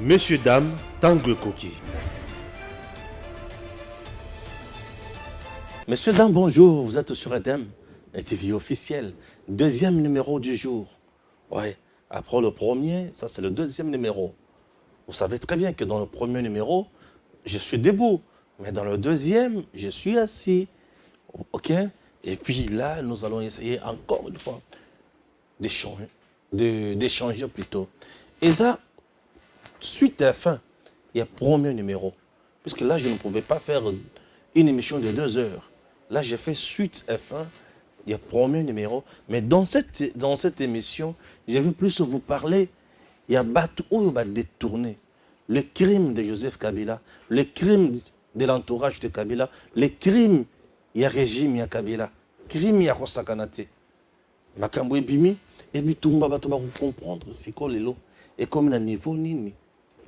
Messieurs, dames, Tanguy Koki. Messieurs, dames, bonjour, vous êtes sur EDEM, TV officiel, deuxième numéro du jour. Ouais, après le premier, ça c'est le deuxième numéro. Vous savez très bien que dans le premier numéro, je suis debout, mais dans le deuxième, je suis assis. Ok? Et puis là, nous allons essayer encore une fois d'échanger plutôt. Et ça, suite à la fin, il y a premier numéro. Puisque là, je ne pouvais pas faire une émission de 2 heures. Là, j'ai fait suite F1, il y a premier numéro. Mais dans cette émission, je vais plus vous parler. Il y a Batou où va détourner le crime de Joseph Kabila, le crime de l'entourage de Kabila, le crime, il y a régime, il y a Kabila, crime, il y a Rosakanate. Makambo Bimi, et puis tout le monde va comprendre c'est quoi les lots. Et comme le niveau nini.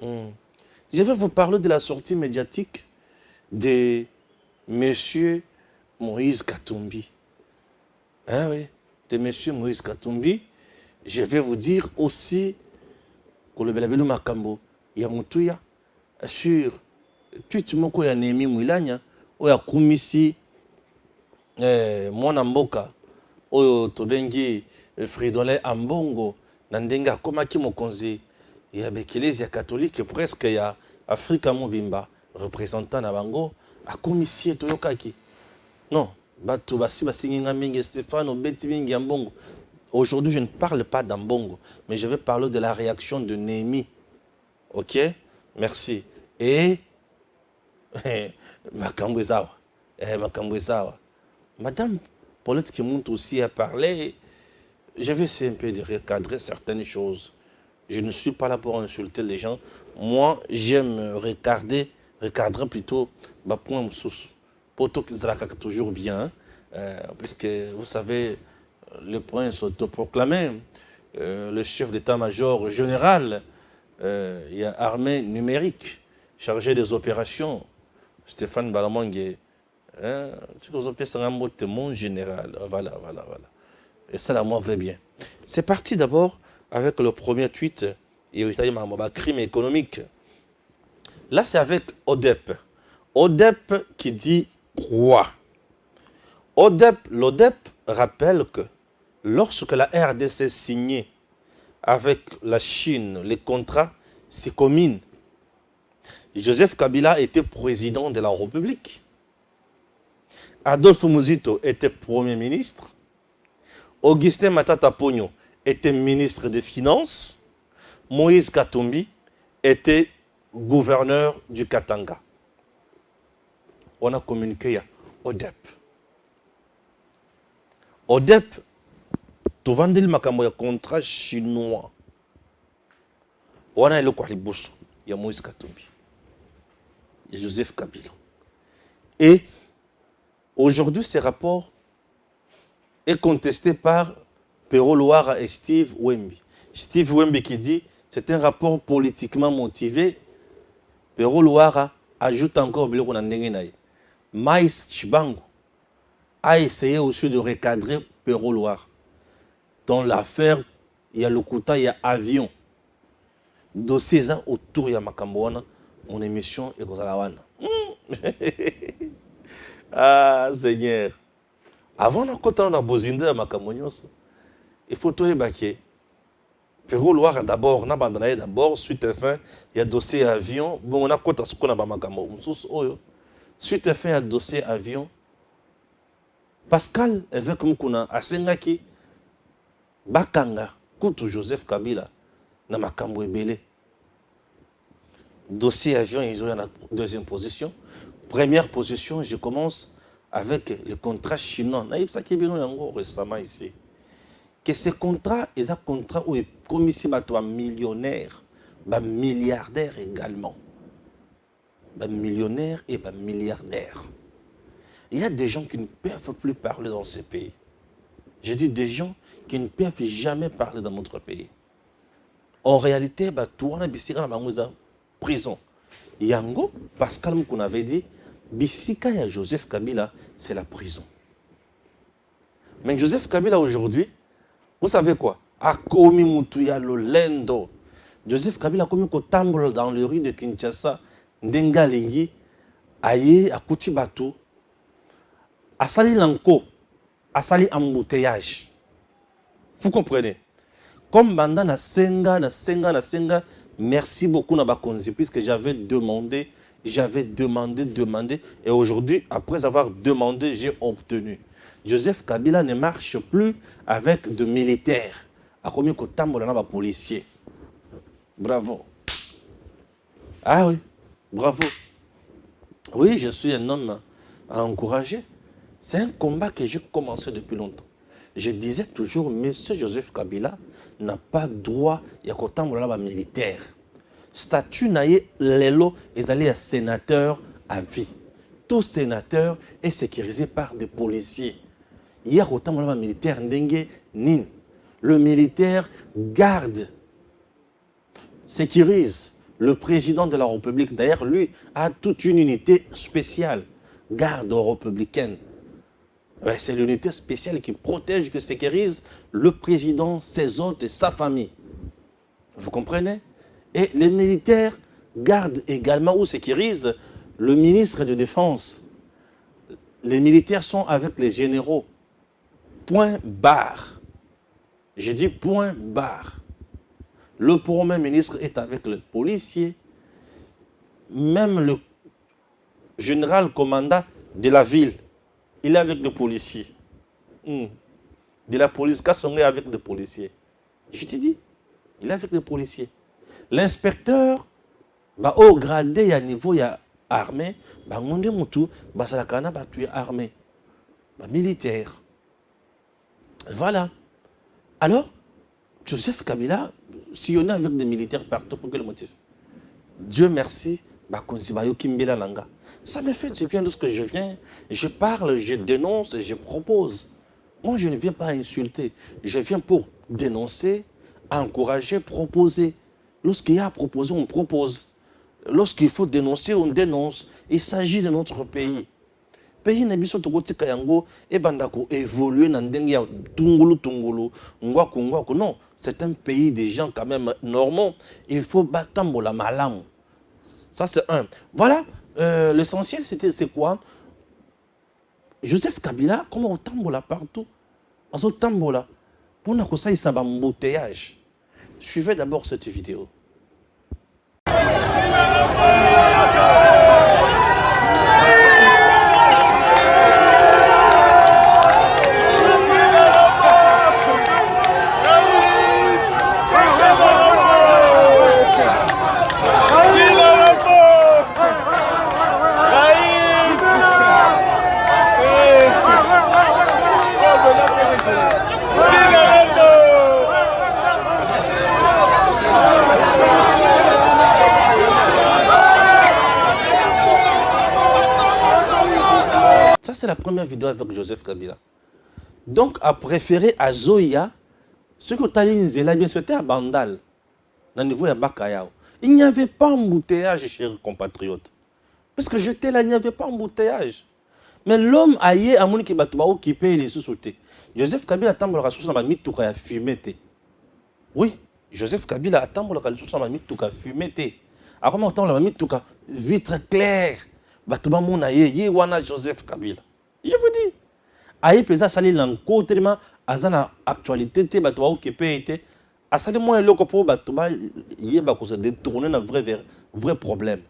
Je vais vous parler de la sortie médiatique de Monsieur Moïse Katumbi. Hein, oui, de Monsieur Moïse Katumbi. Je vais vous dire aussi que le Belabelo Makambo, il y a Moutouya, sur tout moko ya Nemi Mwilanya, ou ya Kumisi, Mwana Mboka, ou Tobengi Fridolin Ambongo, Nandenga Komaki Mokonzi. Il y a l'Église catholique presque, il y a Afrika Mobimba, représentant na bango, a commissie Toyokaki. Non, Batou Basi Basinga Mingi Stéphane, Beti Mingi Ambongo. Aujourd'hui, je ne parle pas d'Ambongo, mais je vais parler de la réaction de Néhémie. Ok? Merci. Et Makambwezawa. Makambwezawa. Madame Paulette Kimuntu aussi a parlé. Je vais essayer un peu de recadrer certaines choses. Je ne suis pas là pour insulter les gens. Moi, j'aime recadrer plutôt ma point sous. Pour tout qu'ils toujours bien. Puisque, vous savez, le prince autoproclamé, le chef d'état-major général, il y a armée numérique chargée des opérations. Stéphane Balamangue. C'est mon général. Voilà. Et ça, là, moi, va bien. C'est parti d'abord avec le premier tweet, et crime économique. Là, c'est avec ODEP. ODEP qui dit quoi? L'ODEP rappelle que lorsque la RDC signait avec la Chine les contrats, c'est commune. Joseph Kabila était président de la République. Adolphe Muzito était Premier ministre. Augustin Matata Pogno était ministre des Finances. Moïse Katumbi était gouverneur du Katanga. On a communiqué à ODEP. ODEP, tu vends le contrat chinois. On a le Kwalibousso, il y a Moïse Katumbi. Il y a Joseph Kabila. Et aujourd'hui, ces rapports est contesté par Pero Loara et Steve Wemby. Steve Wemby qui dit c'est un rapport politiquement motivé. Pero Loara ajoute encore Maïs Chibango a essayé aussi de recadrer Pero Loara. Dans l'affaire, il y a le Kouta, il y a avion. Dossier ça autour, il y a Makamboana, mon émission est Kozalawana. Ah, Seigneur. Avant de na bozinda makamonyoso, il faut tout ébaquer. Pero Loara d'abord, d'abord, suite à fin, il y a dossier avion. Bon, on a quoi ce qu'on a makamo. Suite à fin, il y a dossier avion. Pascal, avec Mukuna, à Sengaki, Bakanga, Koutou Joseph Kabila, na makambo ebele. Dossier avion, ils ont la deuxième position. Première position, je commence avec le contrat chinois. Ça qui est bien récemment ici. Que ces contrats, ils ont contrat où est comme ici, toi millionnaire, milliardaire également. Millionnaire et milliardaire. Il y a des gens qui ne peuvent plus parler dans ces pays. Je dis des gens qui ne peuvent jamais parler dans notre pays. En réalité, tout on a bisika na prison. Yango, Pascal Moukoun avait dit, bisika ya Joseph Kabila, c'est la prison. Mais Joseph Kabila aujourd'hui, vous savez quoi? Akomi Moutouya Lolendo. Joseph Kabila comme kotambola dans les rues de Kinshasa, ndenga lingi, aye akuti bato, asali lanko, asali embouteillage. Vous comprenez? Comme banda na senga, merci beaucoup na bakonzi, puisque j'avais demandé, et aujourd'hui, après avoir demandé, j'ai obtenu. Joseph Kabila ne marche plus avec de militaires. A combien de temps on a policiers? Bravo. Ah oui, bravo. Oui, je suis un homme à encourager. C'est un combat que j'ai commencé depuis longtemps. Je disais toujours, Monsieur Joseph Kabila n'a pas droit à autant de militaire. Statut naïe lelo est allé à sénateur à vie. Tout sénateur est sécurisé par des policiers. Il y a autant de militaire n'dengue nin. Le militaire garde, sécurise le président de la République. D'ailleurs, lui a toute une unité spéciale, garde républicaine. Ouais, c'est l'unité spéciale qui protège, qui sécurise le président, ses hôtes et sa famille. Vous comprenez? Et les militaires gardent également ou sécurisent le ministre de Défense. Les militaires sont avec les généraux. Point barre. J'ai dit point barre. Le Premier ministre est avec le policier. Même le général commandant de la ville, il est avec le policier. De la police, Kassonga est avec le policier. Je t'ai dit, il est avec le policier. L'inspecteur, au gradé, il y a niveau, il y a armée, on est moutou, salakana, tu es armé. Militaire. Voilà. Alors, Joseph Kabila, si on est avec des militaires partout, pour quel motif? Dieu merci, ça me fait du bien lorsque je viens, je parle, je dénonce et je propose. Moi, je ne viens pas insulter, je viens pour dénoncer, encourager, proposer. Lorsqu'il y a à proposer, on propose. Lorsqu'il faut dénoncer, on dénonce. Il s'agit de notre pays. Pays na biso tokotika yango e bandako évoluer na ndenge ya tungulu ngwaku non, c'est un pays des gens quand même normaux, il faut batambola malamu. Ça c'est un. Voilà, l'essentiel c'est quoi? Joseph Kabila comment on tambola partout. On tambola pour na kosa isa ba embouteillage. Suivez d'abord cette vidéo. Ça, c'est la première vidéo avec Joseph Kabila. Donc, à préférer à Zoya, ce que tu as dit, c'était à Bandal, au niveau de Bakayao. Il n'y avait pas embouteillage, chers compatriotes. Parce que j'étais là, il n'y avait pas embouteillage. Mais l'homme aïe à mon qui paye les sous-sautés. Joseph Kabila attend le ressource dans ma mythe tout fumé. Oui, Joseph Kabila attend le ressource dans ma mythe tout fumé. Alors, comment attend la mythe tout vitre claire. Batouba mon aïe, yé wana Joseph Kabila. Je vous dis. Aïe pesa sali lanko tellement azana actualité te batouba ou kepe été. Asali moi loko pour batouba yé ba ko se détourner na vrai problème.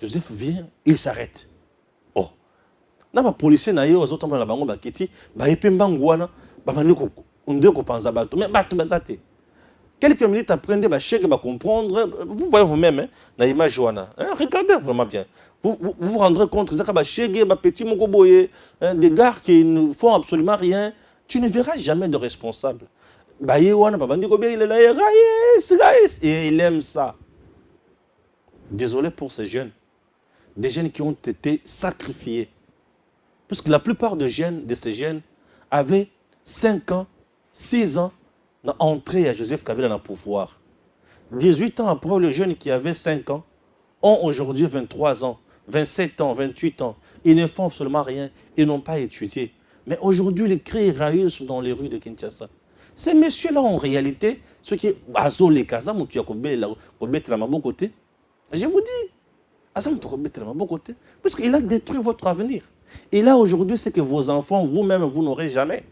Joseph vient, il s'arrête. Oh. Na ba policier na yé aux autres na bango ba kiti ba epé mbangwana ba mani ko onde ko panza batou mais batou bazate. Quelques minutes après, chèque va comprendre. Vous voyez vous-même, hein, dans l'image, regardez vraiment bien. Vous vous rendrez compte que des petits mokoboye, des gars qui ne font absolument rien. Tu ne verras jamais de responsable. Et il aime ça. Désolé pour ces jeunes. Des jeunes qui ont été sacrifiés. Parce que la plupart de ces jeunes avaient 5 ans, 6 ans, entrée à Joseph Kabila dans le pouvoir. 18 ans après, les jeunes qui avaient 5 ans ont aujourd'hui 23 ans, 27 ans, 28 ans. Ils ne font absolument rien. Ils n'ont pas étudié. Mais aujourd'hui, les cris raillent dans les rues de Kinshasa. Ces messieurs-là, en réalité, ceux qui ont les casas, tu as la main côté. Je vous dis, parce qu'il a détruit votre avenir. Et là, aujourd'hui, c'est que vos enfants, vous-même, vous n'aurez jamais.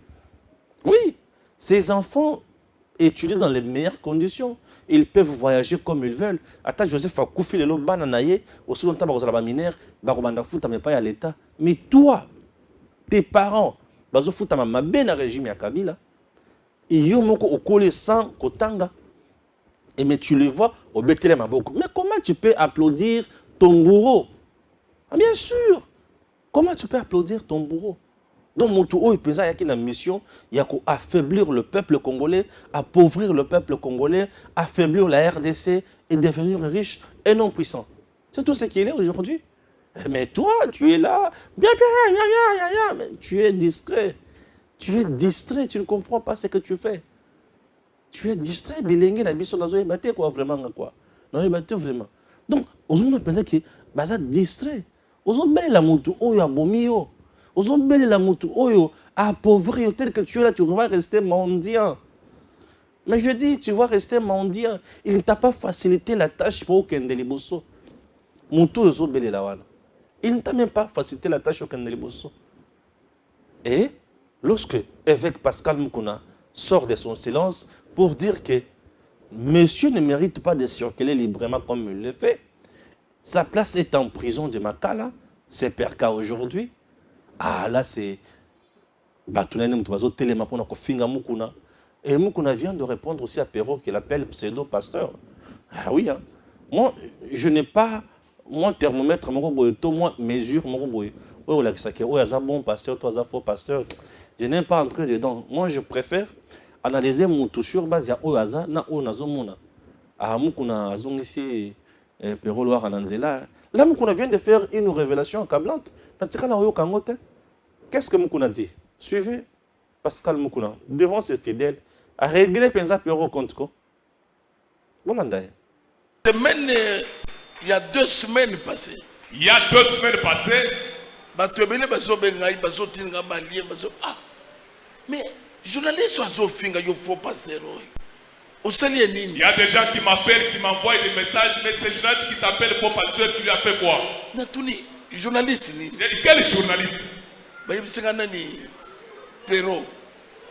Oui, ces enfants étudient dans les meilleures conditions. Ils peuvent voyager comme ils veulent. Attends, Joseph a koufi le bananaye, au second temps, vous avez minère, mais pas à l'État. Mais toi, tes parents, bazo futa ma ben régime ya Kabila, ils ont au collé sans kotanga. Et mais tu le vois au Bethléem Maboko. Mais comment tu peux applaudir ton bourreau? Ah, bien sûr. Comment tu peux applaudir ton bourreau? Donc, mon tour, il y a une mission, il y a affaiblir le peuple congolais, appauvrir le peuple congolais, affaiblir la RDC et devenir riche et non puissant. C'est tout ce qu'il est aujourd'hui. Mais toi, tu es là, bien, mais tu es distrait. Tu es distrait, tu ne comprends pas ce que tu fais. Tu es distrait, bilingue, la mission dans un quoi, vraiment, quoi. Non, il vraiment. Donc, aux gens pensent que c'est distrait. Aux gens, la moutou, oh, ya bomio. Aux gens, la moutou, oh, appauvri, tel que tu es là, tu vas rester mendiant. Mais je dis, tu vas rester mendiant. Il ne t'a pas facilité la tâche pour Kendeli Bosso. Moutou, ils ont belé la wana. Il ne t'a même pas facilité la tâche au Kendeli Bosso. Et lorsque évêque Pascal Moukouna sort de son silence pour dire que monsieur ne mérite pas de circuler librement comme il le fait, sa place est en prison de Makala, c'est Perka aujourd'hui. Ah là c'est Batounen Moutobazo Téléma pour nous finga Moukouna. Et Moukouna vient de répondre aussi à Perrault qu'il appelle pseudo-pasteur. Ah oui, hein. Moi, je n'ai pas mon thermomètre, mon moi mesure mon boy. Oh là ça qui est bon pasteur, toi un faux pasteur. Je n'aime pas entrer dedans. Moi je préfère analyser mon tout sur base ya oyaza na onazomona. Ah Moukouna azong ici Perrault Loire Ananzela. Là Moukouna vient de faire une révélation accablante. Qu'est-ce que Moukouna dit? Suivez Pascal Moukouna devant ses fidèles à régler Penza Perrault contre quoi? Voilà d'ailleurs. Il y a 2 semaines passées. Il y a 2 semaines passées. Mais journaliste oiseau finga yo faux pasteur. Il y a des gens qui m'appellent, qui m'envoient des messages, mais ces journalistes qui t'appellent faux pasteur, tu lui as fait quoi? Natuni journaliste ni. Quel journaliste? Perrault.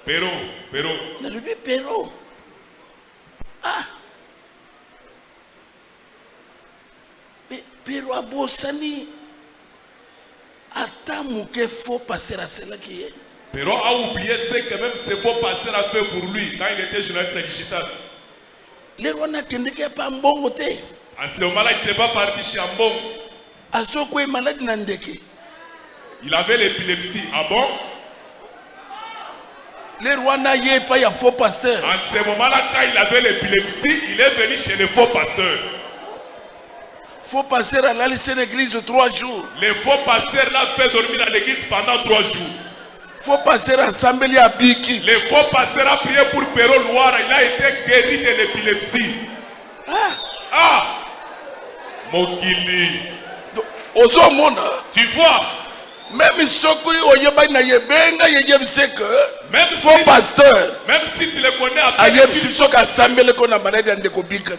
Perrault. Na lui Perrault. Ah. Mais Perrault a bossani. Attends, que faux passer à cela qui est. Perrault a oublié ce que même ce faux pasteur a fait pour lui quand il était journaliste digital. Les rois n'a pas un bon côté. En ce moment-là, il n'était pas parti chez Ambon. À ce quoi est malade Nandeke. Il avait l'épilepsie. Ah bon? Les rois n'a pas un faux pasteur. En ce moment-là, quand il avait l'épilepsie, il est venu chez le faux pasteur. Faux pasteur a laissé l'église 3 jours. Le faux pasteur l'a fait dormir à l'église pendant 3 jours. Faux pasteur a assemblé à Biki. Le faux pasteur a prié pour Perrault Loire. Il a été guéri de l'épilepsie. Ah! Mokili. Tu vois? Même si même faux pasteur. Même si tu le connais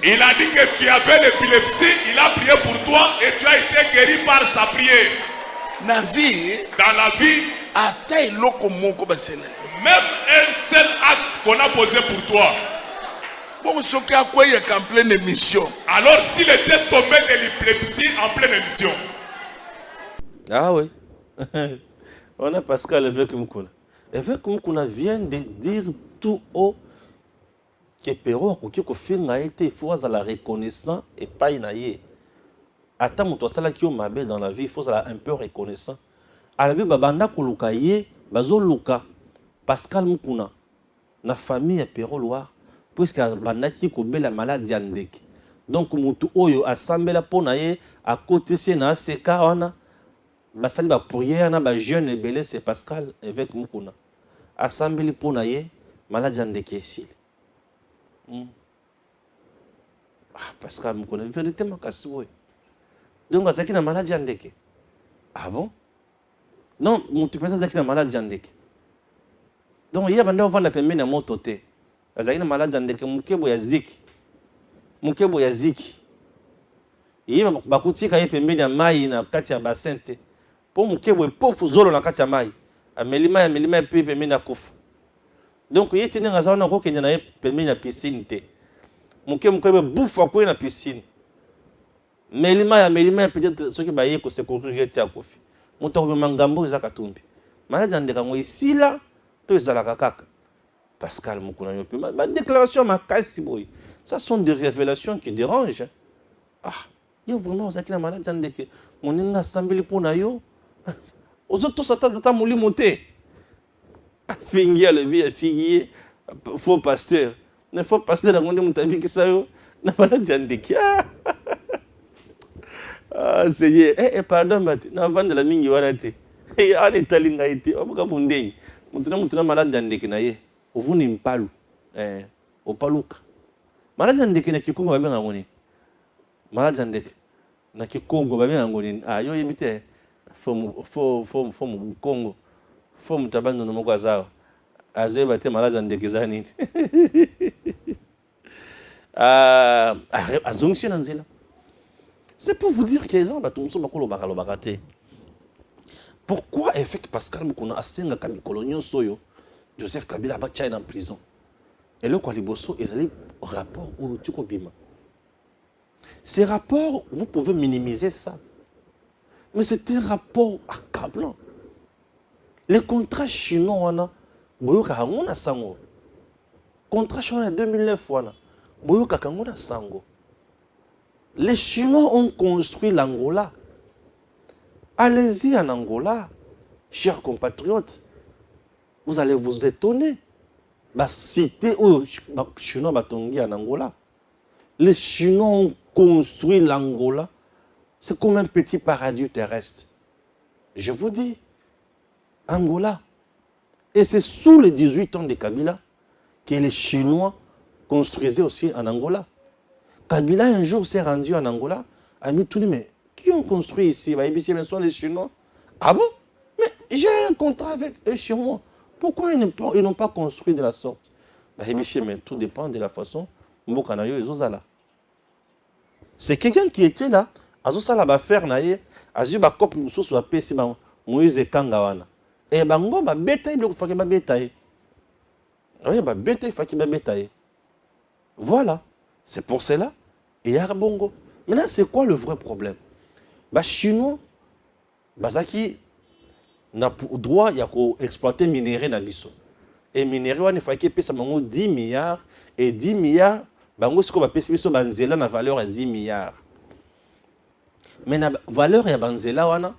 il a dit que tu avais l'épilepsie, il a prié pour toi et tu as été guéri par sa prière. Dans la vie, même un seul acte qu'on a posé pour toi. Alors s'il était tombé de l'épilepsie en pleine émission. Ah oui. On a Pascal Évêque Moukouna. Évêque Moukouna vient de dire tout haut que Perrault a été faut à la reconnaissance et pas inaïe. Attends, mon toi, ça qui est mabé dans la vie, il faut être un peu reconnaissant. À la vie, babanda koluka ye, bazo luka Pascal Moukouna, na famille Perrault Loire, puisque bandaki kobela maladie andeki. Donc mutu oyo asambela pona ye à côté c'est na seka wana. Basali ba prière na ba jeune ebele c'est Pascal Évêque Moukouna. Assemblée pona ye maladie andeki ici. Pascal Moukouna vérité makasi boy. Donc azaki na maladie andeki. Ah bon? Non, mon tu penses azaki na maladie andeki. Donc il y a banda vanda pembeni na moto te. azali na malade ndeke mukebo ya ziki. Mukebo ya ziki. Ye bakutika ye pembeni ya mai na kati ya bassin te. Po mukebo epofu zolo na kati ya mai. Amelima pe pembeni ya kufu. Donc ye tine ngaza wana kokenya na ye pembeni ya piscine te. Mukebo bufa ko na piscine. Melima peut-être ceux qui baye ko se courir te akufi. Muto ko mangambo za katumbi. Malade ndeka ngo isila to ezala kaka. Pascal Mukuna yo pe ma déclaration ma kasi boy. Ça sont des révélations qui dérangent. Ah, yo vraiment ça qui na malade ndeke moninga sambeli pona yo. Aux autres ça tata moli monter. Fingier le bien fingier faux pasteur. Ne faux pasteur na ngonde mutabi kisayo na malade ndeke. Ah Seigneur, pardon bati na vendre la mingi wana te. Ani talinga ite obuka bundengi. Mutuna malade ndeke na ye. Ovuni mpalu. Opaluka. Malade ndeke na Kikongo babenga ngoni. Malade ndeke na Kikongo babenga ngoni. Ah yo yebite fomu Kongo. Fomu tabando no moko azawa. Azoe bate malade ndeke zani. Azongshi na nzela. C'est pour vous dire que les gens batumso makolo bakalo bakate. Pourquoi effet Pascal Mukuna asenga kami kolonyo soyo Joseph Kabila ba China en prison. Et le Kwaliboso est allé au rapport au Tukobima. Ces rapports, vous pouvez minimiser ça. Mais c'est un rapport accablant. Les contrats chinois, wana, boyoka hangona sango. Contrat chinois en 2009, wana, boyoka hangona sango. Les Chinois ont construit l'Angola. Allez-y en Angola, chers compatriotes. Vous allez vous étonner. La cité où les Chinois batongi en Angola. Les Chinois ont construit l'Angola. C'est comme un petit paradis terrestre. Je vous dis, Angola. Et c'est sous les 18 ans de Kabila que les Chinois construisaient aussi en Angola. Kabila un jour s'est rendu en Angola, a mis tout le monde, mais qui ont construit ici? Ce sont les Chinois. Ah bon? Mais j'ai un contrat avec eux chez moi. Pourquoi ils n'ont pas construit de la sorte? Mais tout dépend de la façon dont c'est quelqu'un qui était là, azosala ba faire naye, azu ba kop mususu apesi ba Moïse Kangawana. Et bango ba beta iblo faki ba beta ye. Oui, ba beta faki ba beta ye. Voilà. C'est pour cela. Et Bongo. Maintenant, c'est quoi le vrai problème? Bah, Chinois, Bazaki n'a pas le droit d'exploiter les minéraux dans Bisso. Et les minéraux, il faut qu'ils payent 10 milliards. Et 10 milliards, ce qu'on va payer, c'est la valeur de 10 milliards. Mais la valeur de Banzela,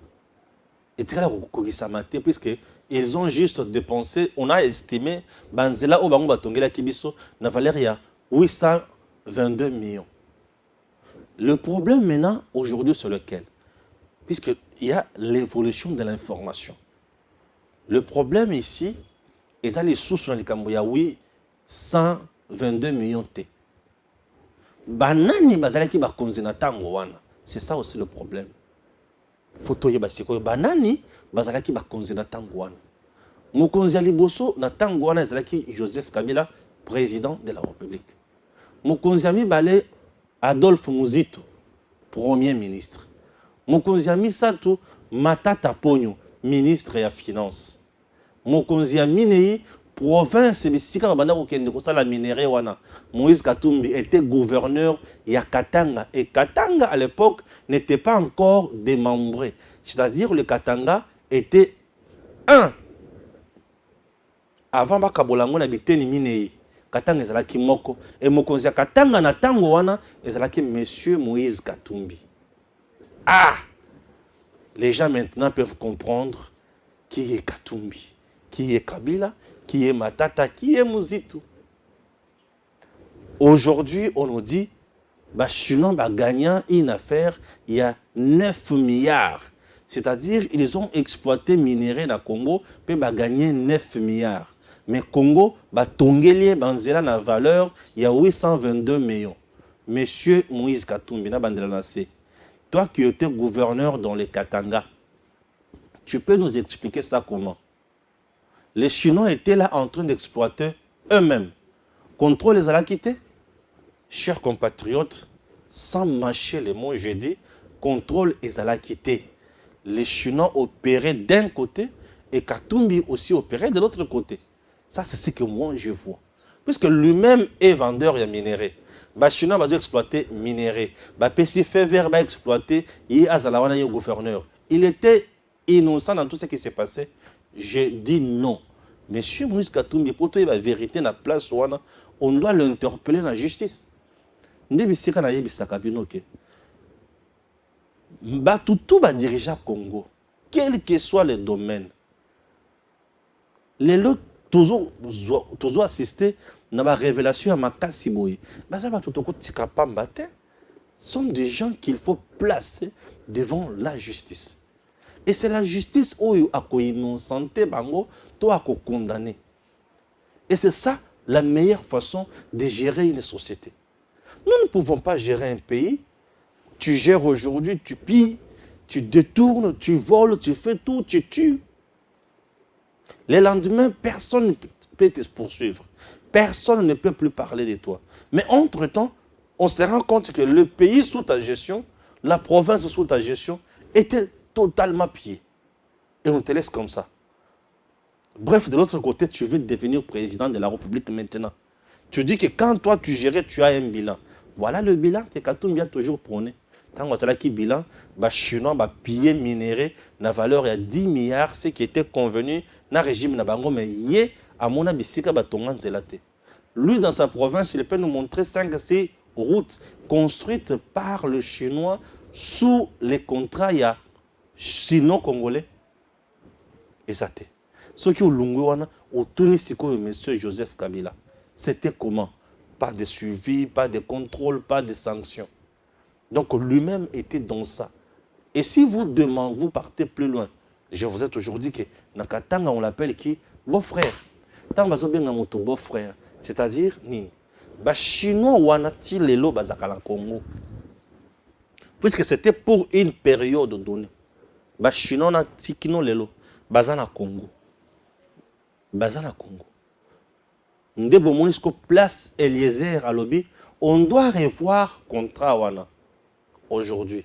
puisqu'ils ont juste dépensé, on a estimé, Banzela, au Bango Batongela Kibiso, la valeur de 822 millions. Le problème maintenant, aujourd'hui, c'est lequel? Puisqu'il y a l'évolution de l'information. Le problème ici, ils ont les sources dans les Camboya, oui, 122 millions T. Banani bazalaki ba konzina tango wana. C'est ça aussi le problème. Photo yeba siko banani bazalaki ba konzina tango wana. Mokonzi liboso na tango wana ezalaki Joseph Kabila, président de la République. Mokonzi balé Adolphe Muzito, Premier ministre. Mokonzi Sato Matata Ponyo, ministre de la Finance. Mokonzi Nei, province bisika banda kokende kosala minéré wana. Moïse Katumbi était gouverneur ya Katanga. Et Katanga à l'époque n'était pas encore démembré. C'est-à-dire le Katanga était un. Avant Bakabolango n'habitait ni Minei. Katanga ezalaki moko et mokonzi ya Katanga na tango wana ezalaki monsieur Moïse Katumbi. Ah, les gens maintenant peuvent comprendre qui est Katumbi, qui est Kabila, qui est Matata, qui est Muzito. Aujourd'hui, on nous dit bah Chinois bah gagnant une affaire, il y a 9 milliards. C'est-à-dire ils ont exploité minerai dans Congo puis bah gagner 9 milliards. Mais Congo, Tongeli, Banzela, na valeur, il y a 822 millions. Monsieur Moïse Katumbi, toi qui étais gouverneur dans les Katanga, tu peux nous expliquer ça comment? Les Chinois étaient là en train d'exploiter eux-mêmes. Contrôle les alakités. Chers compatriotes, sans mâcher les mots, je dis contrôle les alakités. Les Chinois opéraient d'un côté et Katumbi aussi opérait de l'autre côté. Ça, c'est ce que moi, je vois. Puisque lui-même est vendeur de minéraux. Les Chinois vont exploiter minéraux. Les PC fait vert va exploiter. Il est gouverneur. Il était innocent dans tout ce qui s'est passé. Je dis non. Monsieur Moïse Katumbi, pour trouver la vérité dans la place, on doit l'interpeller dans la justice. Tout va diriger au Congo, quel que soit le domaine. Les autres, toujours assisté à la révélation à Makasiboye. Sont des gens qu'il faut placer devant la justice. Et c'est la justice qui a innocenté bango, toi a condamné. Et c'est ça la meilleure façon de gérer une société. Nous ne pouvons pas gérer un pays. Tu gères aujourd'hui, tu pilles, tu détournes, tu voles, tu fais tout, tu tues. Le lendemain, personne ne peut te poursuivre. Personne ne peut plus parler de toi. Mais entre-temps, on se rend compte que le pays sous ta gestion, la province sous ta gestion, était totalement pillée. Et on te laisse comme ça. Bref, de l'autre côté, tu veux devenir président de la République maintenant. Tu dis que quand toi tu gérais, tu as un bilan. Voilà le bilan que Katumbi a toujours prôné. Quand on a bilan, les Chinois ont pillé minéraux na valeur de 10 milliards, ce qui était convenu dans le régime de Bango, mais il à mon avis, lui, dans sa province, il peut nous montrer 5-6 routes construites par le Chinois sous les contrats sino-congolais. Et ça t'est. Ce qui est au Tunisiko, M. Joseph Kabila, c'était comment? Pas de suivi, pas de contrôle, pas de sanctions. Donc lui-même était dans ça. Et si vous demandez, vous partez plus loin, je vous ai toujours dit que Nakatanga, on l'appelle qui? Beau-frère. Tant que vous avez beau-frère, c'est-à-dire, ni. Les Chinois wanati lelo bazakala Congo. Puisque c'était pour une période donnée. Les Chinois wanati kino lelo bazana Congo. Bazana Congo. Ndebo Monisco place Eliezer à lobby. On doit revoir contrat wana. Aujourd'hui.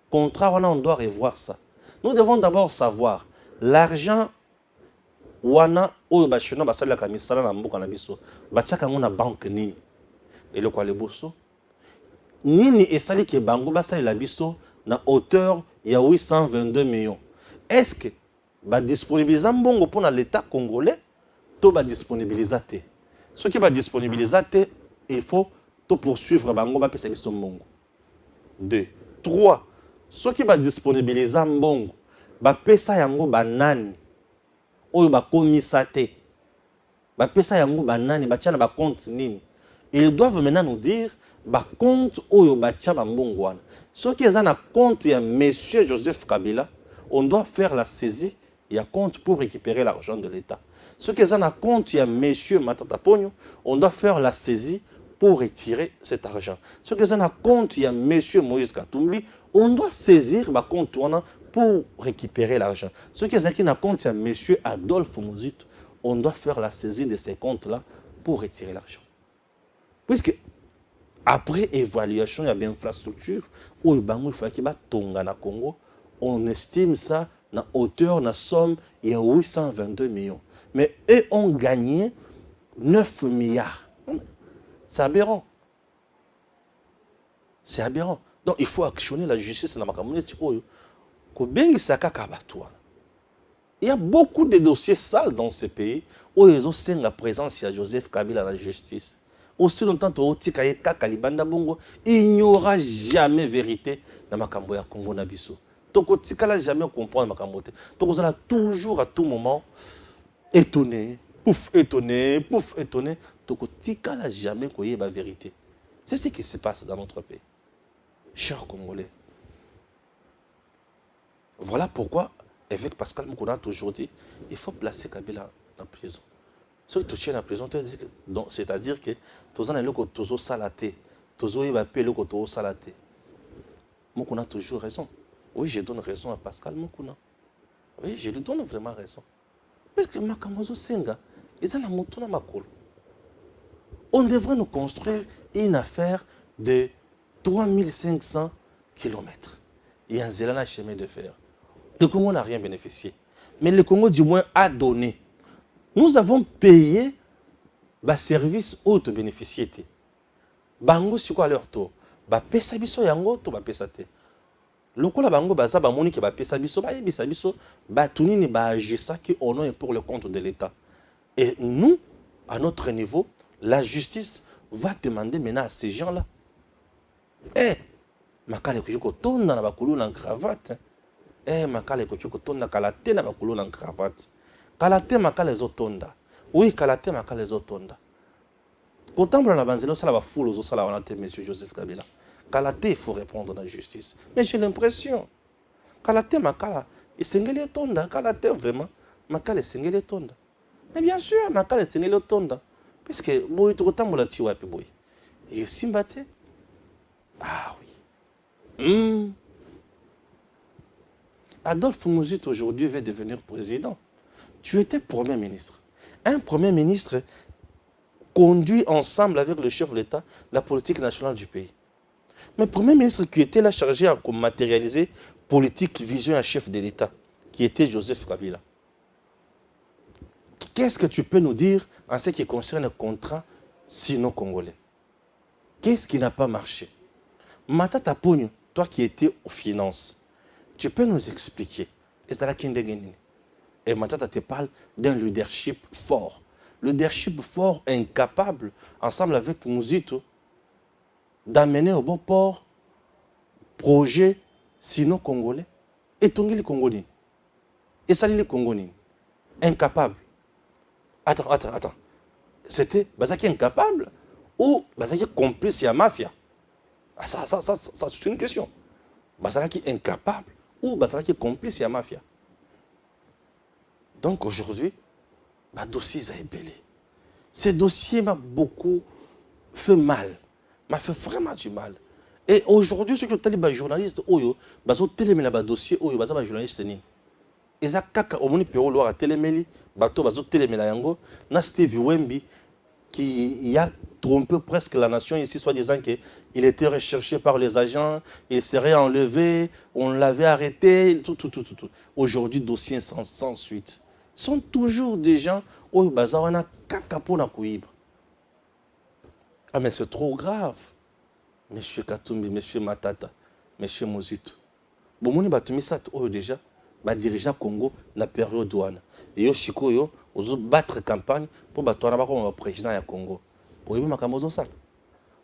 Contrat wana, on doit revoir ça. Nous devons d'abord savoir l'argent wana oyo ba Chinois basala ka misala na mboka na biso. Batiaka ngo na banque nini. Et le quoi le bosso. Nini esali ke bango basala la biso na hauteur ya 822 millions. Est-ce que ba disponibiliser mbongo pour l'État congolais to ba disponibiliser te. Ce qui va disponibiliser te, il faut to poursuivre bango ba pesa biso mbongo. 2. 3. Ce qui va disponibiliser mbongo ba pesa yango banani oyo ba komisa te. Ba pesa yango banani ba tia na ba compte nini. Ils doivent maintenant nous dire ba compte oyo ba tia ba mbongo wana. Ce qui est na compte ya monsieur Joseph Kabila, on doit faire la saisie ya compte pour récupérer l'argent de l'État. Ce qui est na compte ya monsieur Matata Ponyo, on doit faire la saisie pour retirer cet argent. Ce qui est na compte ya monsieur Moïse Katumbi, on doit saisir ba compte wana pour récupérer l'argent. Ce qui est na compte ya monsieur Adolphe Muzito, on doit faire la saisie de ces comptes-là pour retirer l'argent. Puisque après évaluation, il y a bien infrastructure où le bango il faut qu'il y ait tonga na Congo, on estime ça na hauteur na somme il y a 822 millions. Mais eux ont gagné 9 milliards. C'est aberrant. C'est aberrant. Donc il faut actionner la justice dans ma communauté. Il y a beaucoup de dossiers sales dans ce pays où ils ont la présence de Joseph Kabila dans la justice. Aussi longtemps il n'y aura jamais vérité dans ma Congo Nabiso. Donc on ne jamais comprendre ma Cambo. Donc on a toujours à tout moment étonné, pouf étonné, pouf étonné. Donc on ne jamais connaître la vérité. C'est ce qui se passe dans notre pays. Chers Congolais. Voilà pourquoi, avec Pascal Moukouna toujours dit, il faut placer Kabila en prison. Ceux qui te tiennent en prison, c'est-à-dire que tous les gens qui sont salatés, tous les gens qui sont salatés. Moukouna a toujours raison. Oui, je donne raison à Pascal Moukouna. Oui, je lui donne vraiment raison. Parce que Makamozo Senga, ils ont la moto na makolo. On devrait nous construire une affaire de 3500 km. Il y a un zélan chemin de fer. Le Congo n'a rien bénéficié. Mais le Congo, du moins, a donné. Nous avons payé le service auto bénéficié. Bango, c'est quoi à leur tour? Pesa biso yango to pesa te. Lokola bango baza ba moni ke pesa biso ba yebisa biso ba tunini ba agissa qui au nom et pour le compte de l'État. Et nous, à notre niveau, la justice va demander maintenant à ces gens-là. Makale ko tonda na bakulu na cravate. Makale ko tonda kalate na bakulu na cravate. Kalate makale zotonda. Oui, kalate makale zotonda. Kotambola na banzelo sala ba foule zo sala wana te monsieur Joseph Kabila. Kalate, il faut répondre à la justice. Mais j'ai l'impression Kalate makala isengeli tonda, kalate vraiment makale sengeli tonda. Mais bien sûr, makale sengeli tonda puisque boy to kotambola ti wapi boy. Et simbate. Ah oui. Adolphe Mouzit aujourd'hui veut devenir président. Tu étais Premier ministre. Un Premier ministre conduit ensemble avec le chef de l'État la politique nationale du pays. Mais Premier ministre qui était là chargé à matérialiser politique, vision à chef de l'État, qui était Joseph Kabila. Qu'est-ce que tu peux nous dire en ce qui concerne le contrat sino-congolais? Qu'est-ce qui n'a pas marché? Matata Pogno, toi qui étais aux finances, tu peux nous expliquer. Et Matata te parle d'un leadership fort. Leadership fort, incapable, ensemble avec Mouzito, d'amener au bon port projet sino-congolais et tongi les Congolais. Et sali les Congolais. Incapable. Attends. C'était Bazaki incapable ou Bazaki complice à la mafia? Ça c'est une question. Bazaki incapable ou Bazaki complice à la mafia? Donc aujourd'hui, le dossier est ébellé. Ce dossier m'a beaucoup fait mal. M'a fait vraiment du mal. Et aujourd'hui, ceux qui ont les journalistes, ils ont télémé le dossier, ils ont journalistes. Ils ont kaka au moni péro loire à téléméli, bateau bazo télémé la yango, na Steve Wemby qui a trompé presque la nation ici, soit disant qu'il était recherché par les agents, il serait enlevé, on l'avait arrêté, tout. Aujourd'hui, dossier sans suite. Ce sont toujours des gens où ils ont kaka pour na kouibre. Ah mais c'est trop grave. Monsieur Katumbi, monsieur Matata, monsieur Mozito. Bon, moni batumi ça déjà, dirigeant Congo la période douane. Et yo chiko yo, ozo battre campagne pour battre na comme président ya Congo. Oyebi makambo zo ça.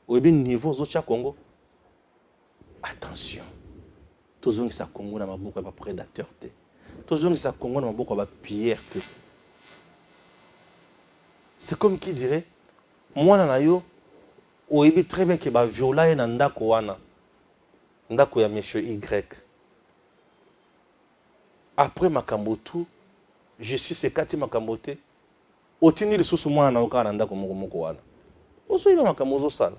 Oyebi niveau zo cha Congo. Attention. Tozongi sa Congo na maboko ba prédateur te. Tozongi sa Congo na maboko ba pierre te. C'est comme qui dirait moi na yo oyebi très bien que ba viola na ndako wana. Ndako ya monsieur Y. Après Makambotu, je suis ce kati Makambote. Otini le sous moi na okana ndako moko wana. Ozo iba Makambozo sala.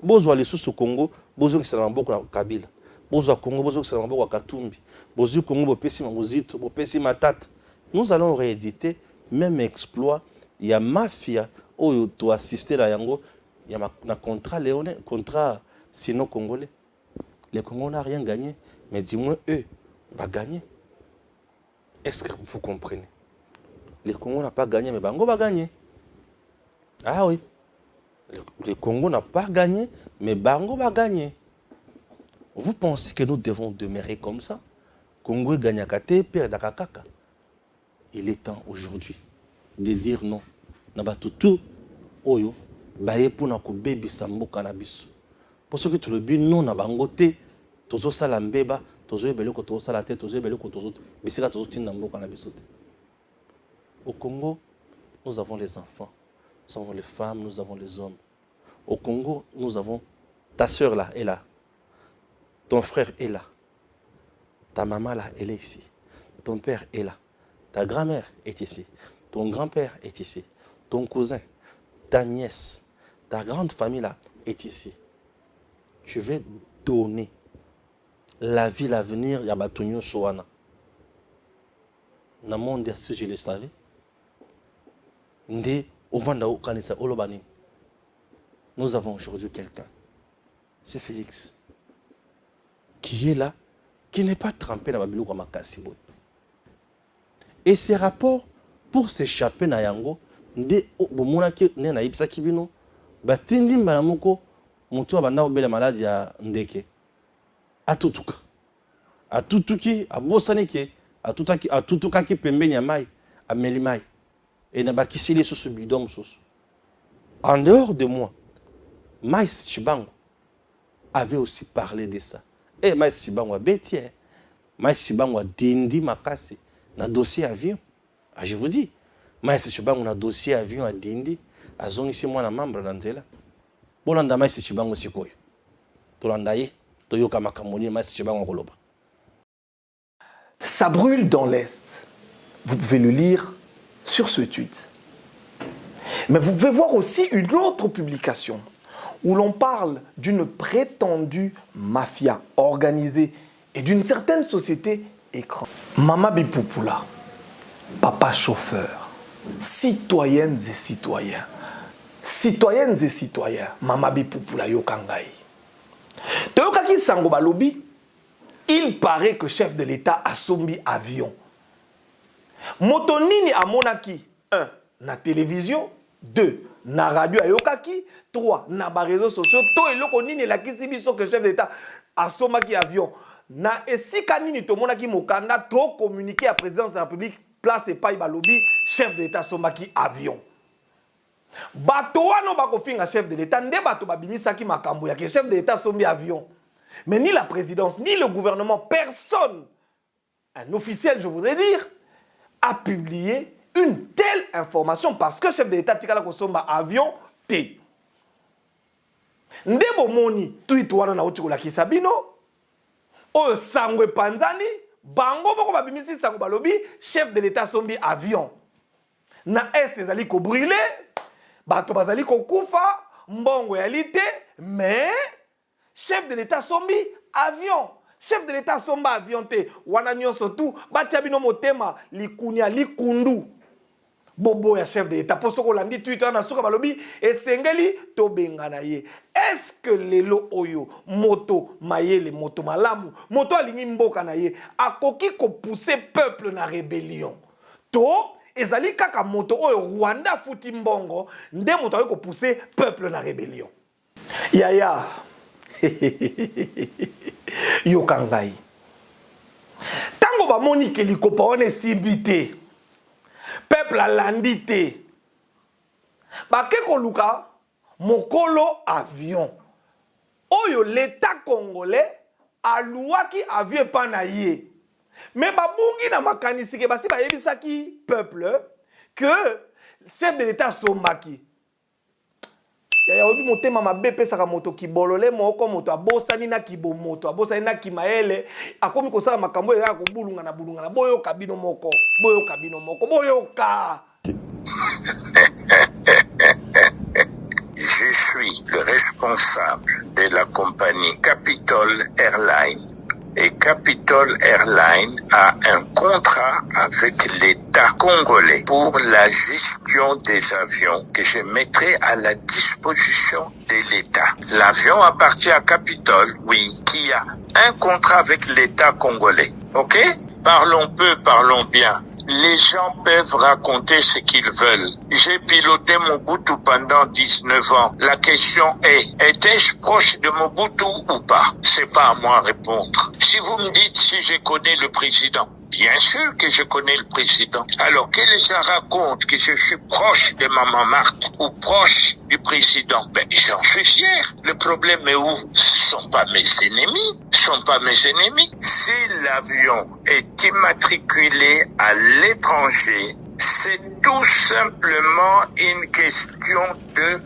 Bozo ali sous Congo, bozo ki sala mboko na Kabila. Bozo Congo, bozo ki sala mboko na Katumbi. Bozo Congo bo pesi Mozito, bo pesi Matata. Nous allons rééditer même exploit, il y a mafia oyo to assister la yango. Il y a un contrat léonais, contrat sino-congolais. Les Congolais n'ont rien gagné, mais dis-moi, eux, vont gagner. Est-ce que vous comprenez? Les Congolais n'ont pas gagné, mais Bango va gagner. Ah oui. Les Congolais n'ont pas gagné, mais Bango va gagner. Vous pensez que nous devons demeurer comme ça? Congo gagne à Kate, perd à Kakaka. Il est temps aujourd'hui de dire non. Nabatutu, Oyo. Baye pour na kobebisa mboka na biso. Pour ce que tu le but non na bango te, tozo sala mbeba, tozo ebele ko tozo sala te, tozo ebele ko tozo bisika tozo tinda mboka na biso te. Au Congo, nous avons les enfants, nous avons les femmes, nous avons les hommes. Au Congo, nous avons ta sœur là, est là. Ton frère est là. Ta maman là, elle est ici. Ton père est là. Ta grand-mère est ici. Ton grand-père est ici. Ton cousin, ta nièce, ta grande famille là est ici. Je vais donner la vie, l'avenir, Yabatunyo Soana. Dans le monde, si je le savais, Nde, Ovanda Okanisa Olobani. nous avons aujourd'hui quelqu'un. C'est Félix. Qui est là, qui n'est pas trempé dans Babilou Ramakasi. Et ces rapports, pour s'échapper na yango, nde bomonaki ne na ibisa kibino, batindi mbalamoko, mutu abanda obela maladi ya ndeke. Atutuka. Atutuki, abosanike, atutuka ki pembeni ya mai, ameli mai. Et na bakisili sur ce bidon soso. En dehors de moi, Maïs Chibango avait aussi parlé de ça. Et Maïs Chibango a bêti. Maïs Chibango a dindi makasi na dossier avion. Ah, je vous dis, Maïs Chibango a dossier avion a dindi. A zone ici moi na membre d'Antela. Bolanda Maïs Chibango sikoyo. Tolandaye, toyoka makamoni Maïs Chibango koloba. Ça brûle dans l'Est. Vous pouvez le lire sur ce tweet. Mais vous pouvez voir aussi une autre publication où l'on parle d'une prétendue mafia organisée et d'une certaine société écran. Mama Bipupula, papa chauffeur, citoyennes et citoyens. Citoyennes et citoyens, Mama Bipupula yokangai. Toyokaki sango balobi, il paraît que chef de l'État a sombi avion. Motonini a monaki, 1, na télévision, 2, na radio ayokaki, 3, na ba réseaux sociaux, to eloko nini la kisi biso que chef d'État a somaki avion. Na esika nini to monaki mokanda to communiquer à présidence de la République place et paille balobi chef d'État somaki avion. Bato wano bako finga chef de l'État nde bato babimisaki makambo ya que chef d'État sombi avion. Mais ni la présidence ni le gouvernement, personne, un officiel je voudrais dire, a publié une telle information parce que chef d'État tikala kosomba avion T. Ndebo moni tweet wana na otikola kisabino o sangwe panzani bango boko babimisi sango balobi chef de l'État sombi avion. Na est ezali ko brûler, bato bazali ko kufa, mbongo yalité, mais chef de l'État sombi avion. Chef de l'État somba avion te wana nyonso tu batia bino motema likunia likundu bobo ya chef de l'État posoko landi Twitter na suka balobi esengeli to bengana ye. Est-ce que lelo oyo moto mayele moto malamu moto alingi mboka na ye akoki ko pousser peuple na rébellion to ezali kaka moto oyo Rwanda futi mbongo nde moto akoki ko pousser peuple na rébellion. Yaya yokangai tango ba moni ke likopa one sibité peuple alandi te bake koluka mokolo avion oyo l'État congolais alouaki avion pa na ye mais babungi na makanisi ke basi bayebisaki peuple que chef de l'État sombaki. Ya obi motema mabe pesaka moto kibolole moko moto abosani na kibo moto abosani na kimaele akomi kosala makambo ya kobulunga na boyo kabino moko boyoka. Je suis le responsable de la compagnie Capitol Airlines. Et Capitol Airlines a un contrat avec l'État congolais pour la gestion des avions que je mettrai à la disposition de l'État. L'avion appartient à Capitol, oui, qui a un contrat avec l'État congolais. Ok? Parlons peu, parlons bien. Les gens peuvent raconter ce qu'ils veulent. J'ai piloté Mobutu pendant 19 ans. La question est, étais-je proche de Mobutu ou pas? C'est pas à moi à répondre. Si vous me dites si je connais le président, bien sûr que je connais le président. Alors qu'ils racontent que je suis proche de Maman Marthe ou proche du président, ben j'en suis fier. Le problème est où? Ce sont pas mes ennemis. Si l'avion est immatriculé à l'étranger, c'est tout simplement une question de,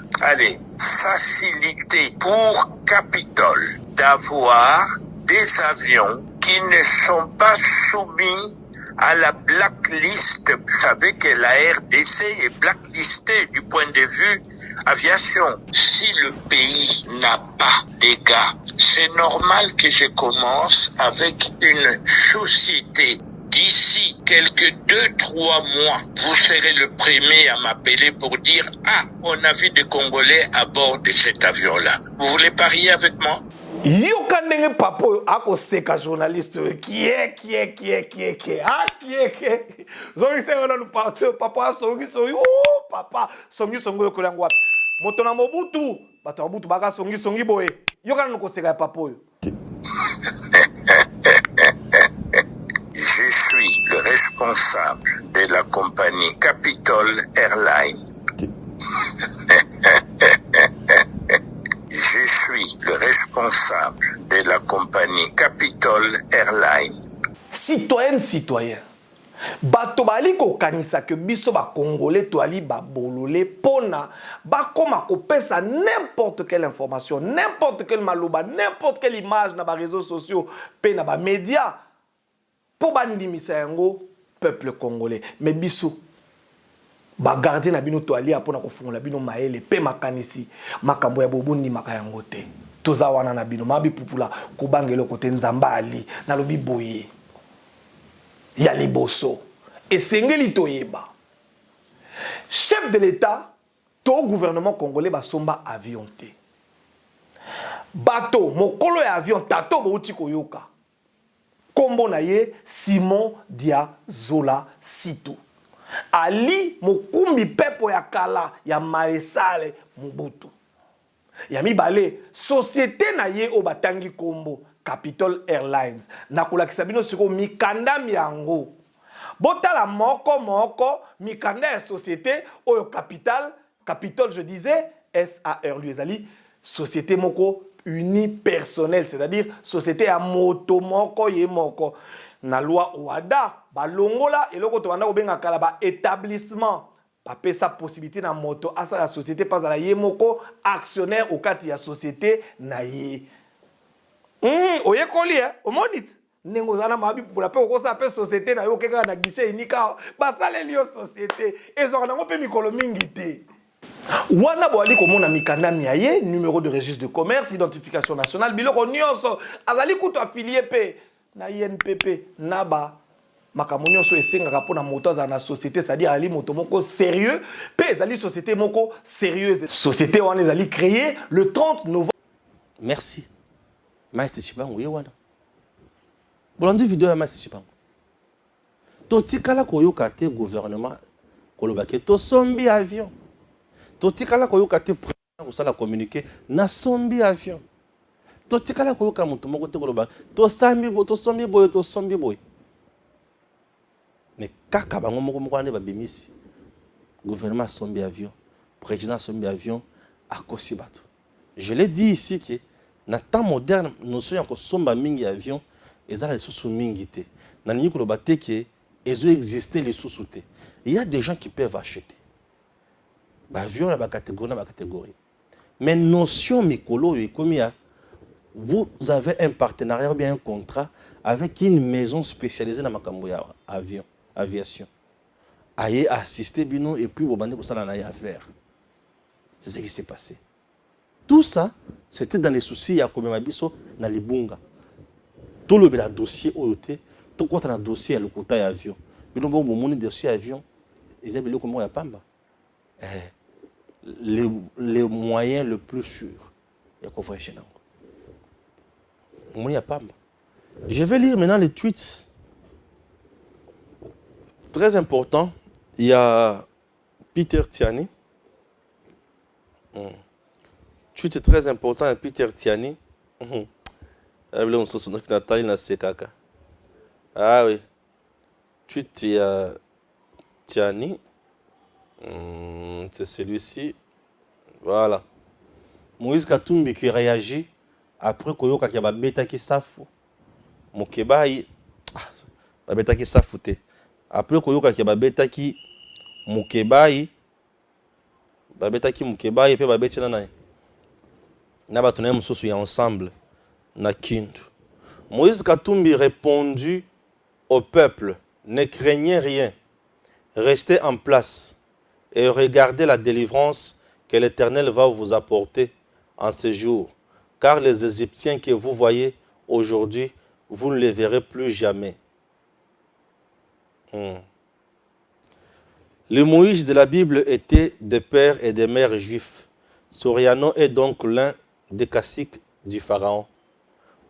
facilité pour Capitol d'avoir des avions qui ne sont pas soumis à la blacklist. Vous savez que la RDC est blacklistée du point de vue aviation. Si le pays n'a pas d'égards, c'est normal que je commence avec une société d'ici quelques 2-3 mois, vous serez le premier à m'appeler pour dire « Ah, on a vu des Congolais à bord de cet avion-là. Vous voulez parier avec moi ?» yoka ndenge papa oyo akoseka journaliste oyo kie zongisengo nanu papa asongisongi papa songisongi oyo kolango wapi moto na mobutu bato ya mobutu bakasongisongi boye yoka nanu koseka ya papa oyo. Je suis le responsable de la compagnie Capitol Airlines. Je suis le responsable de la compagnie Capitol Airlines. Citoyen. Bato bali kokanisa ke biso ba Congolais toali ba bolole pona ba koma kopesa n'importe quelle information, n'importe quel maloba, n'importe quelle image na ba réseaux sociaux, pe na ba médias pour bandimisa yango peuple congolais. Mais biso ba garder na bino toali apona kofungola bino maele pe makanisi makambo ya bobundi makayango te. Toza wana na bino mabi pupula ko bangelo kote nzamba ali na lobi boye. Ya liboso esengeli toyeba chef de l'État to gouvernement congolais basomba avion te bato mokolo ya avion tato bouti koyoka kombo na ye Simon Dia Zola Situ ali mokumbi pepo ya kala ya maresale Mobutu ya mibale société na ye o batangi kombo Capitol Airlines na kolakisa bino siko mikanda miango botala moko mikanda ya société oyo Capitol je disais SAR lui ezali société moko unipersonnelle, c'est-à-dire société à moto moko ye moko na loi OADA balongola eloko to banda obenga kala ba établissement ba pesa possibilité na moto asa la société pas la ye moko actionnaire au kati ya société na ye. Oye koli omonit nengo zana mabi pour la pe okosa pe société na yo keka na guichet inika basale liyo société ezo na ngope mikolo mingi te wana boali komona mikanda miaye numéro de registre de commerce identification nationale biloko nyonso azali kuto affilié pe na INPP naba makambo nyonso esengaka pona moto za na société c'est-à-dire ali moto moko sérieux pe ezali société moko sérieuse société wana ezali créée le 30 novembre. Merci. Maître Chibango yewana. Bolandi vidéo ya Maître Chibango. To tikala koyoka te gouvernement kolobake to sombi avion. To tikala koyoka te président kosala communiquer na sombi avion. To tikala koyoka mutu moko te kolobake to sombi boy. Mais kaka bango moko ande babimisi. Gouvernement sombi avion, président sombi avion akosi bato. Je l'ai dit ici que na temps moderne notion ya kosomba mingi avion ezala lisusu mingi te na nini koloba te ke ezo exister lisusu te. Il y a des gens qui peuvent acheter ba avion ya ba catégorie mais notion mikolo ekomi ya vous avez un partenariat ou bien un contrat avec une maison spécialisée dans makambo ya aviation aye assister bino et puis bobande ko sala na ya affaire. C'est ce qui s'est passé. Tout ça, c'était dans les soucis à Komemabiso, dans les bunga. Tout le dossier OT, tout contre le dossier à l'Okota et avion. Mais nous avons mon dossier avion, ils avaient le comment il y a pas les moyens le plus sûrs. Il y a qu'on voit chez nous. Il y a pas. Je vais lire maintenant les tweets. Très important, il y a Peter Tiani. Tweet très important à Peter Tiani. Ah oui. Tweet il y a Tiani. C'est celui-ci. Voilà. Moïse Katumbi qui réagit après Koyoka qui a bêta qui safu. Mokebai. Bêta qui safute. Après Koyoka qui a bêta qui Mokebai. Bêta qui Mokebai et puis bêta na Nabatone Moussou est ensemble. Na Kindu. Moïse Katumbi répondit au peuple, ne craignez rien, restez en place et regardez la délivrance que l'Éternel va vous apporter en ce jour. Car les Égyptiens que vous voyez aujourd'hui, vous ne les verrez plus jamais. Le Moïse de la Bible était des pères et des mères juifs. Soriano est donc l'un des caciques du pharaon.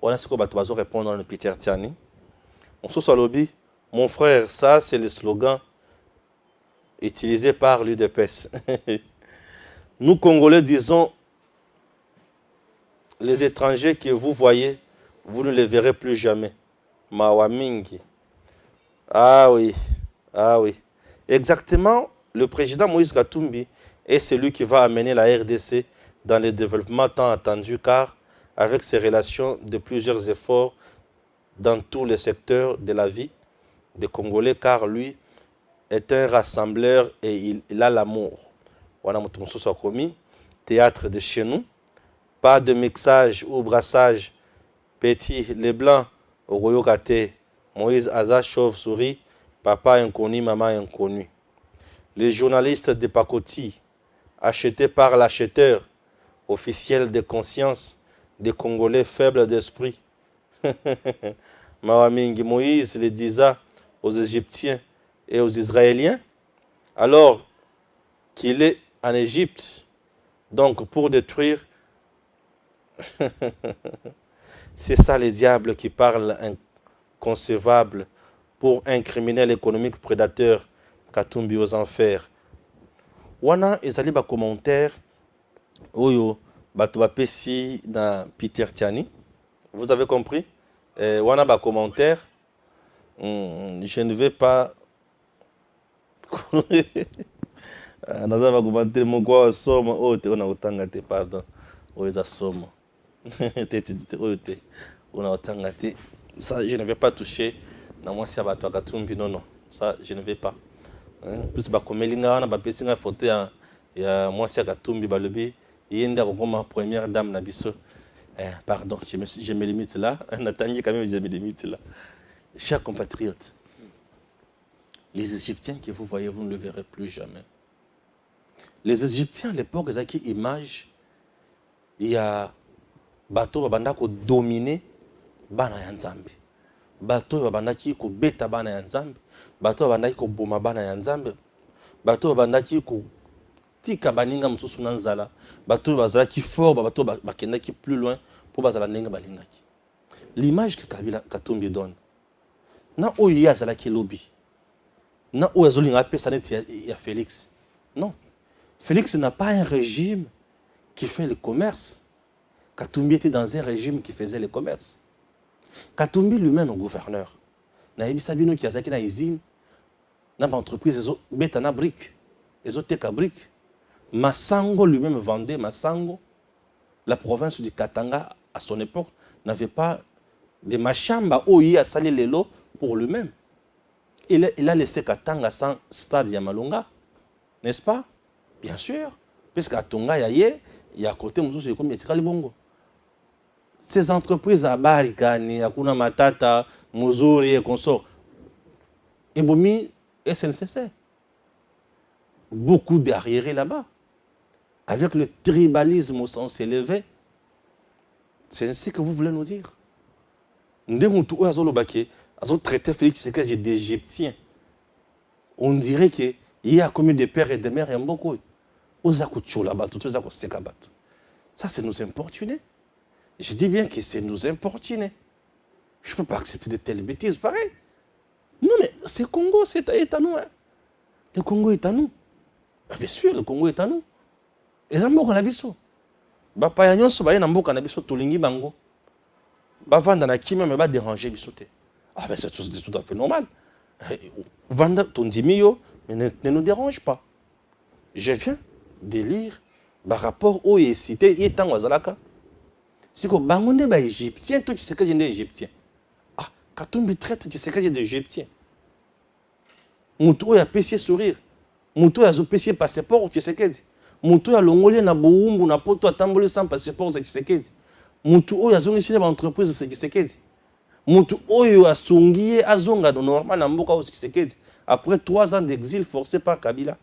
Voilà ce que je vais répondre à Peter Tiani. On se lobby. Mon frère, ça c'est le slogan utilisé par l'UDPS. Nous Congolais disons, les étrangers que vous voyez, vous ne les verrez plus jamais. Mawamingi. Ah oui, ah oui. Exactement, le président Moïse Katumbi est celui qui va amener la RDC dans le développement tant attendu, car avec ses relations de plusieurs efforts dans tous les secteurs de la vie des Congolais, car lui est un rassembleur et il a l'amour. Voilà mon commis, théâtre de chez nous, pas de mixage ou brassage, petit, les blancs, au Royokate, Moïse Aza, chauve-souris, papa inconnu, maman inconnue. Les journalistes de Pakoti, achetés par l'acheteur, officiel de conscience, des Congolais faibles d'esprit. Mawamingi Moïse le disa aux Égyptiens et aux Israéliens, alors qu'il est en Égypte, donc pour détruire. C'est ça les diables qui parlent inconcevable pour un criminel économique prédateur Katumbi aux enfers. Wana ezali ba commentaire oyo bato bapesi na Peter Tiani. Vous avez compris? Wana ba commentaire. Je ne vais pas naza ba commentaire mon quoi somo o te ona utanga te pardon. O eza somo. Ça, je ne vais pas toucher. Non, ça, je ne vais pas. Plus bakomelinga na bapesinga photo ya moi si Katumbi balobi yenda comme première dame na biso. Pardon, je me limite là. Nathalie quand même je me limite là. Chers compatriotes, les Égyptiens que vous voyez, vous ne le verrez plus jamais. Les Égyptiens à l'époque, ils ont une image. Il y a bato babanda ko dominer bana ya Nzambe. Bato babanda ki ko beta bana ya Nzambe. Bato babanda ko boma bana ya Nzambe. Bato babanda ki ko tika baninga mususu na nzala. Bato bazala ki fort, bato bakenda ki plus loin pour bazala nenga balinga ki. L'image que Kabila Katumbi donne. Na oyi azala ki lobby. Na oyi azolinga pesa neti ya Félix. Non. Félix n'a pas un régime qui fait le commerce. Katumbi était dans un régime qui faisait le commerce. Katumbi lui-même est gouverneur. Na Sabino qui a zaki na usine, na entreprise ezo beta na brique, ezo teka brique. Massango lui-même vendait Massango. La province du Katanga à son époque n'avait pas de machamba oyi à saler les lots pour lui-même. Il a laissé Katanga sans stade Yamalonga, n'est-ce pas? Bien sûr, puisque à Tonga il y a côté Moussou comme Yetsikali Bongo. Ces entreprises à Barikani, Akuna Matata, Muzuri et consorts, Ebomi et SNCC. Beaucoup d'arriérés là-bas. Avec le tribalisme au sens élevé. C'est ainsi que vous voulez nous dire. Nous traité Félix Tshisekedi d'Égyptien. On dirait qu'il y a comme des pères et des mères et beaucoup. Ça, c'est nous importuner. Je dis bien que c'est nous importuner. Je ne peux pas accepter de telles bêtises pareilles. Non, mais c'est Congo, c'est à nous. Hein. Le Congo est à nous. Bien sûr, le Congo est à nous. Et ça, c'est à nous. Bapaya nyonso baye na mboka na biso tolingi bango. Bavanda na kimia mais ba déranger biso te. Ah ben c'est tout à fait normal. Vanda ton dimio mais ne nous dérange pas. Je viens de lire par rapport au cité étant wazalaka. C'est que bangonde ba égyptien tout ce que j'ai des égyptiens. Ah, Katumbi traite tu sais que j'ai des égyptiens. Mutu ya pesi sourire. Mutu ya zo pesi passeport tu sais que dit. Mutu ya longolé na boumbu na poto atamboli sans passeport c'est Tshisekedi. Mutu oyo azongisi ba entreprise c'est Tshisekedi. Mutu oyo asungiye azonga no normal na mboka o Tshisekedi après 3 ans d'exil forcé par Kabila.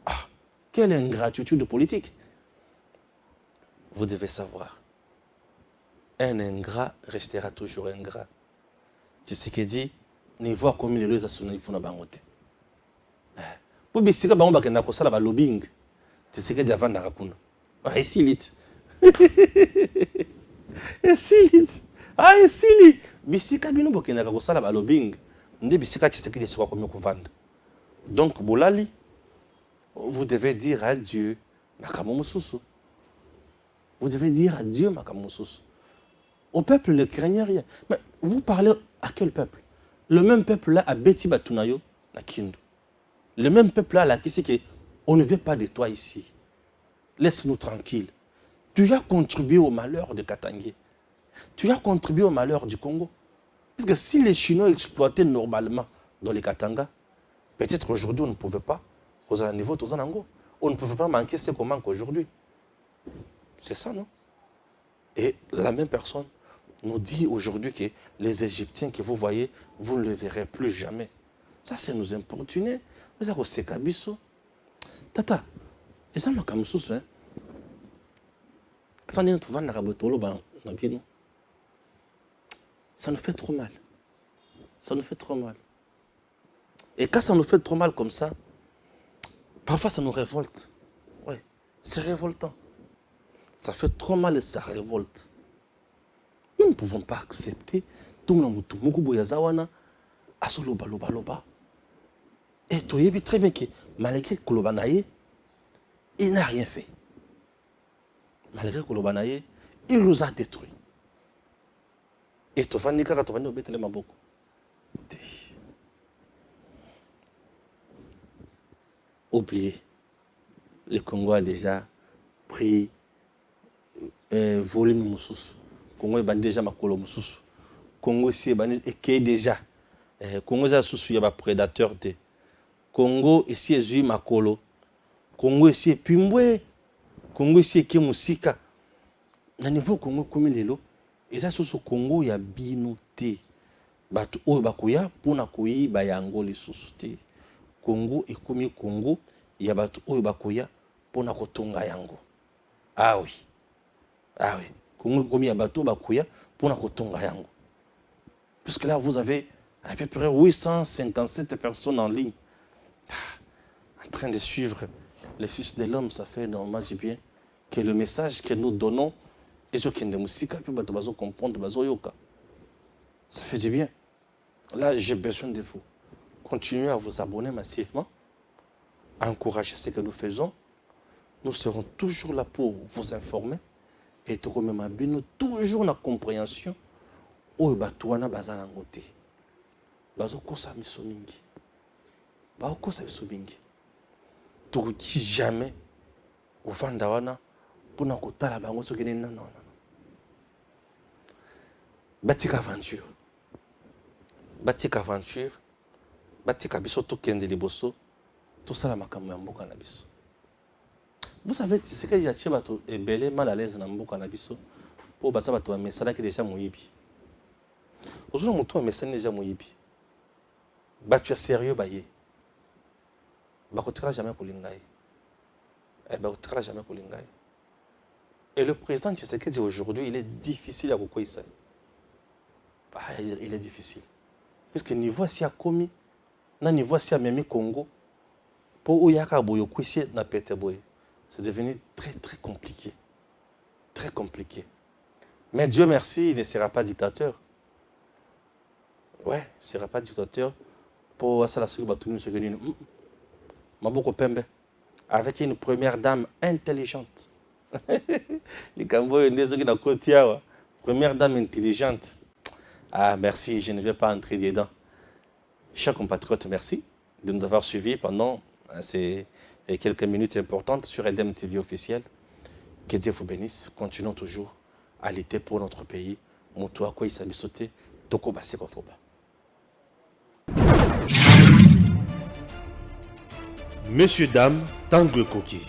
Ah, quelle ingratitude politique. Vous devez savoir. Un ingrat restera toujours ingrat. Tshisekedi niveau akomi lelo eza sona ifuna bango te po bisika bango bakenda kosala balobing Tshisekedi avandaka kuna esili te esili te esili bisika bino bokendaka kosala balobing nde bisika Tshisekedi esika akomi kovanda. Donc bolali vous devez dire à Dieu makambo mosusu. Vous devez dire à Dieu makambo mosusu. Au peuple ne craignez rien. Mais vous parlez à quel peuple? Le même peuple là a Beti Batunayo na Kindu. Le même peuple là qui sait que on ne veut pas de toi ici. Laisse-nous tranquilles. Tu as contribué au malheur de Katangé. Tu as contribué au malheur du Congo. Parce que si les Chinois exploitaient normalement dans les Katanga, peut-être aujourd'hui on ne pouvait pas. Aux niveaux de Zanango. On ne pouvait pas manquer ce qu'on manque aujourd'hui. C'est ça, non? Et la même personne nous dit aujourd'hui que les Égyptiens que vous voyez, vous ne les verrez plus jamais. Ça, c'est nous importuner. Vous avez aussi Kabiso. Tata, et ça m'a comme ça, hein? Ça n'est pas ça nous fait trop mal. Ça nous fait trop mal. Et quand ça nous fait trop mal comme ça, parfois ça nous révolte. Oui, c'est révoltant. Ça fait trop mal et ça révolte. Nous ne pouvons pas accepter tout le monde à ce loba. Et tu sais très bien que malgré Kolobanaye, il n'a rien fait. Malgré Kolobanaye, il nous a détruits. Et tu vas dire que tu vas nous mettre les mains beaucoup. Oubliez. Le Congo a déjà pris volume mususu. Congo est déjà makolo mususu. Congo aussi est déjà. Congo est sous un prédateur de. Congo ici est makolo. Congo ici est pimbwe. Congo ici est musika. Na niveau Congo comme lelo, et ça sous Congo ya binoté. Batu o bakoya pona koyi bayango les sous-té. Congo et comme Congo, il y a batu o bakoya pona kotonga yango. Ah oui. Ah oui. Congo comme il y a batu bakoya pona kotonga yango. Puisque là vous avez à peu près 857 personnes en ligne en train de suivre les fils de l'homme. Ça fait normal, j'ai bien que le message que nous donnons et ceux qui ne musique puis bato comprendre bazo yoka. Ça fait du bien. Là, j'ai besoin de vous. Continuez à vous abonner massivement, à encourager ce que nous faisons. Nous serons toujours là pour vous informer et te remettre nous toujours la compréhension. Oh, batouana bazana ngote. Bazo kosa misomingi. Bazo kosa misomingi. Tu jamais au vandawana pour na kotala bango sokene non. Batika aventure. Batika aventure. Batika biso to kende liboso. Tout ça la makambo ya mboka na biso. Vous savez c'est que j'ai bato ebele mal à l'aise na mboka na biso pour basa bato ba mesala ki déjà moyibi. Ozona muto ba mesala déjà moyibi. Bato ya sérieux baye. Bakotira jamais kolingai. Bakotira jamais kolingai. Et le président Tshisekedi aujourd'hui, il est difficile à kokoisa. Il est difficile. Puisque niveau si a commis, na niveau si a même Congo, pour oyaka boyo kwisi na pete boy. C'est devenu très très compliqué. Très compliqué. Mais Dieu merci, il ne sera pas dictateur. Ouais, il ne sera pas dictateur. Pour ça la suite batunu ce que nous Maboko Pembe avec une première dame intelligente. Les Camboyens qui na côtière, première dame intelligente. Ah merci, je ne vais pas entrer dedans. Chers compatriotes, merci de nous avoir suivis pendant ces quelques minutes importantes sur EDEM TV officiel. Que Dieu vous bénisse. Continuons toujours à lutter pour notre pays. Moto akoi sabisote, toko base kokoba. Messieurs, dames, Tanguy Koki.